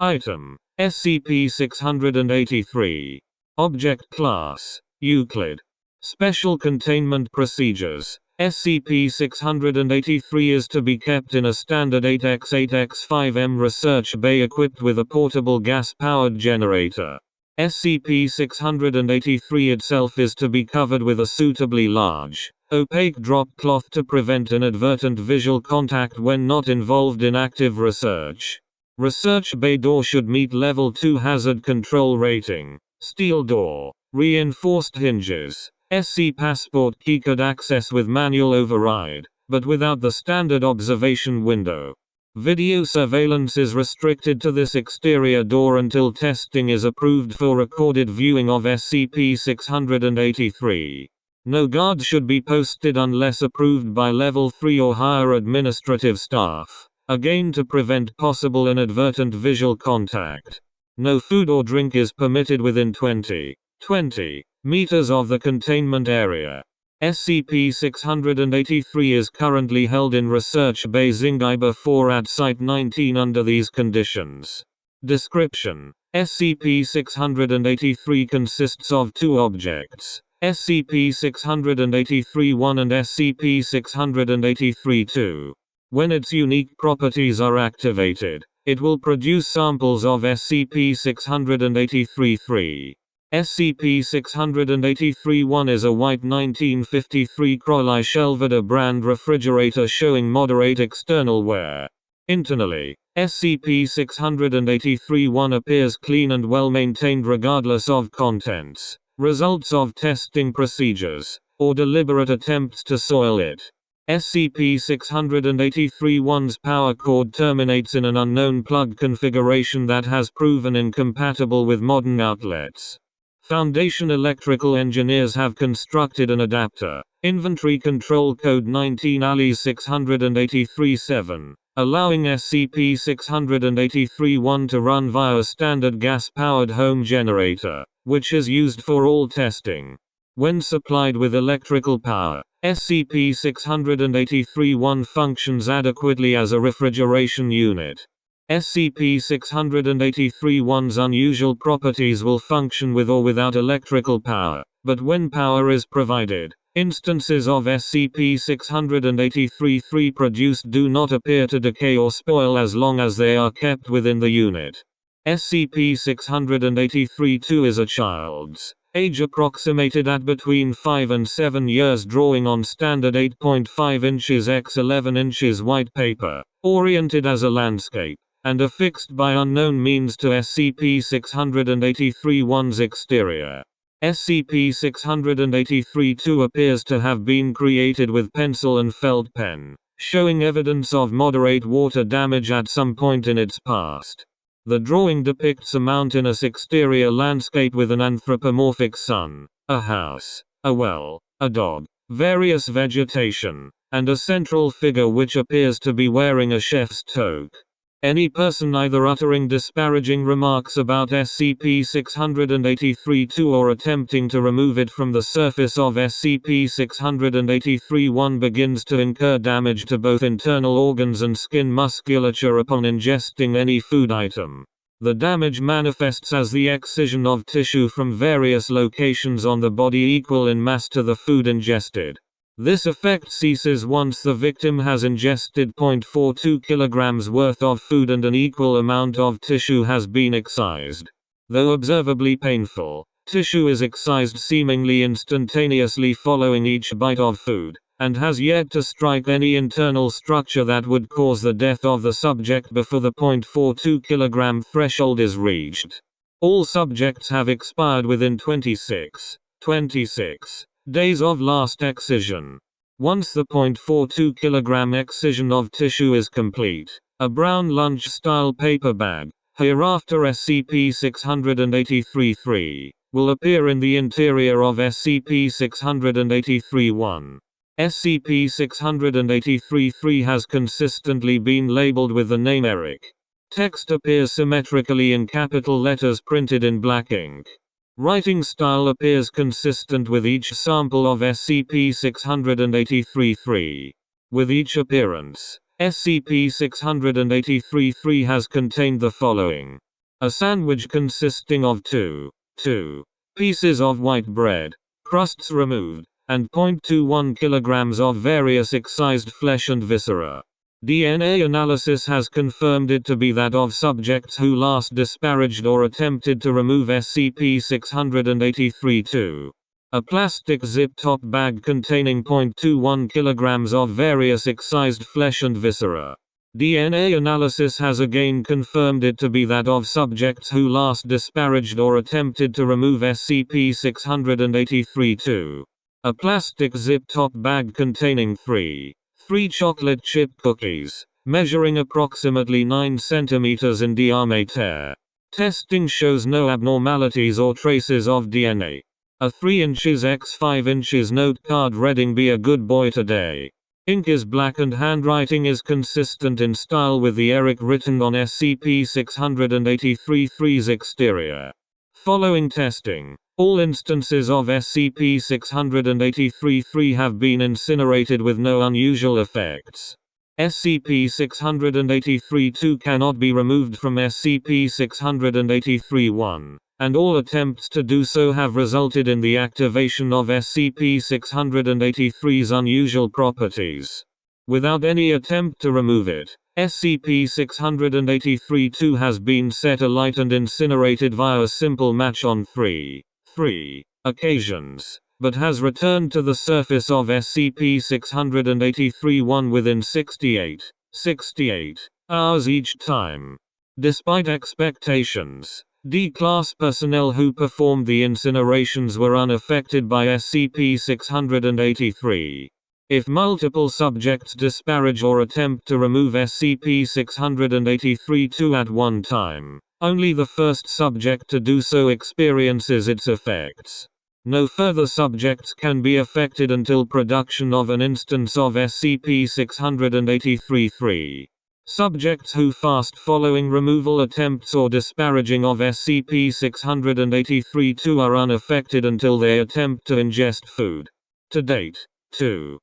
Item: SCP-683. Object Class: Euclid. Special Containment Procedures: SCP-683 is to be kept in a standard 8x8x5m research bay equipped with a portable gas-powered generator. SCP-683 itself is to be covered with a suitably large, opaque drop cloth to prevent inadvertent visual contact when not involved in active research. Research bay door should meet Level 2 hazard control rating. Steel door. Reinforced hinges. SC passport key could access with manual override, but without the standard observation window. Video surveillance is restricted to this exterior door until testing is approved for recorded viewing of SCP-683. No guards should be posted unless approved by Level 3 or higher administrative staff, again to prevent possible inadvertent visual contact. No food or drink is permitted within 20 meters of the containment area. SCP-683 is currently held in Research Bay Zingiber 4 at Site 19 under these conditions. Description: SCP-683 consists of two objects, SCP-683-1 and SCP-683-2. When its unique properties are activated, it will produce samples of SCP-683-3. SCP-683-1 is a white 1953 Crowley Shelveder brand refrigerator showing moderate external wear. Internally, SCP-683-1 appears clean and well maintained regardless of contents, results of testing procedures, or deliberate attempts to soil it. SCP-683-1's power cord terminates in an unknown plug configuration that has proven incompatible with modern outlets. Foundation electrical engineers have constructed an adapter, Inventory Control Code 19 ALIS 683-7, allowing SCP-683-1 to run via a standard gas-powered home generator, which is used for all testing. When supplied with electrical power, SCP-683-1 functions adequately as a refrigeration unit. SCP-683-1's unusual properties will function with or without electrical power, but when power is provided, instances of SCP-683-3 produced do not appear to decay or spoil as long as they are kept within the unit. SCP-683-2 is a child's age approximated at between 5 and 7 years, drawing on standard 8.5 inches x 11 inches white paper, oriented as a landscape, and affixed by unknown means to SCP-683-1's exterior. SCP-683-2 appears to have been created with pencil and felt pen, showing evidence of moderate water damage at some point in its past. The drawing depicts a mountainous exterior landscape with an anthropomorphic sun, a house, a well, a dog, various vegetation, and a central figure which appears to be wearing a chef's toque. Any person either uttering disparaging remarks about SCP-683-2 or attempting to remove it from the surface of SCP-683-1 begins to incur damage to both internal organs and skin musculature upon ingesting any food item. The damage manifests as the excision of tissue from various locations on the body equal in mass to the food ingested. This effect ceases once the victim has ingested 0.42 kilograms worth of food and an equal amount of tissue has been excised. Though observably painful, tissue is excised seemingly instantaneously following each bite of food, and has yet to strike any internal structure that would cause the death of the subject before the 0.42 kilogram threshold is reached. All subjects have expired within 26 days of last excision. Once the 0.42 kilogram excision of tissue is complete, a brown lunch-style paper bag, hereafter SCP-683-3, will appear in the interior of SCP-683-1. SCP-683-3 has consistently been labeled with the name Eric. Text appears symmetrically in capital letters printed in black ink. Writing style appears consistent with each sample of SCP-683-3. With each appearance, SCP-683-3 has contained the following: A sandwich consisting of 2 pieces of white bread, crusts removed, and 0.21 kilograms of various excised flesh and viscera. DNA analysis has confirmed it to be that of subjects who last disparaged or attempted to remove SCP-683-2. A plastic zip-top bag containing 0.21 kilograms of various excised flesh and viscera. DNA analysis has again confirmed it to be that of subjects who last disparaged or attempted to remove SCP-683-2. A plastic zip-top bag containing 3 chocolate chip cookies, measuring approximately 9 centimeters in diameter. Testing shows no abnormalities or traces of DNA. A 3 inches x 5 inches note card reading "Be a good boy today." Ink is black and handwriting is consistent in style with the Eric written on SCP-683-3's exterior. Following testing, all instances of SCP-683-3 have been incinerated with no unusual effects. SCP-683-2 cannot be removed from SCP-683-1, and all attempts to do so have resulted in the activation of SCP-683's unusual properties. Without any attempt to remove it, SCP-683-2 has been set alight and incinerated via a simple match on three occasions, but has returned to the surface of SCP-683-1 within 68 hours each time. Despite expectations, D-Class personnel who performed the incinerations were unaffected by SCP-683. If multiple subjects disparage or attempt to remove SCP-683-2 at one time, only the first subject to do so experiences its effects. No further subjects can be affected until production of an instance of SCP-683-3. Subjects who fast following removal attempts or disparaging of SCP-683-2 are unaffected until they attempt to ingest food. To date, 2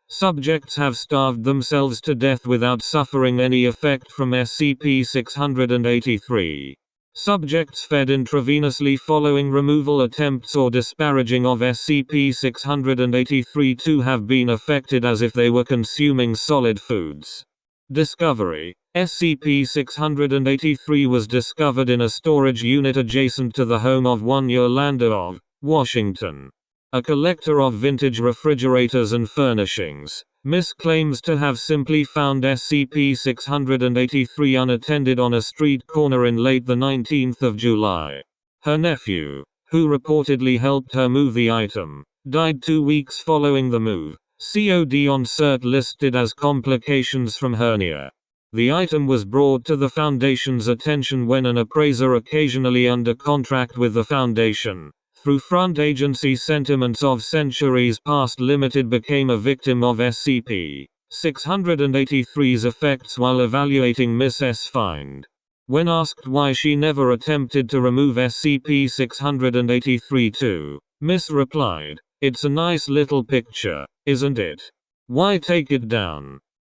subjects have starved themselves to death without suffering any effect from SCP-683. Subjects fed intravenously following removal attempts or disparaging of SCP-683-2 have been affected as if they were consuming solid foods. Discovery: SCP-683 was discovered in a storage unit adjacent to the home of one Yolanda of Washington, a collector of vintage refrigerators and furnishings. Miss claims to have simply found SCP-683 unattended on a street corner in late the 19th of July. Her nephew, who reportedly helped her move the item, died 2 weeks following the move. COD on cert listed as complications from hernia. The item was brought to the Foundation's attention when an appraiser occasionally under contract with the Foundation, through front agency sentiments of centuries past limited, became a victim of SCP-683's effects while evaluating Miss S' find. When asked why she never attempted to remove SCP-683-2, Miss replied, "It's a nice little picture, isn't it? Why take it down?"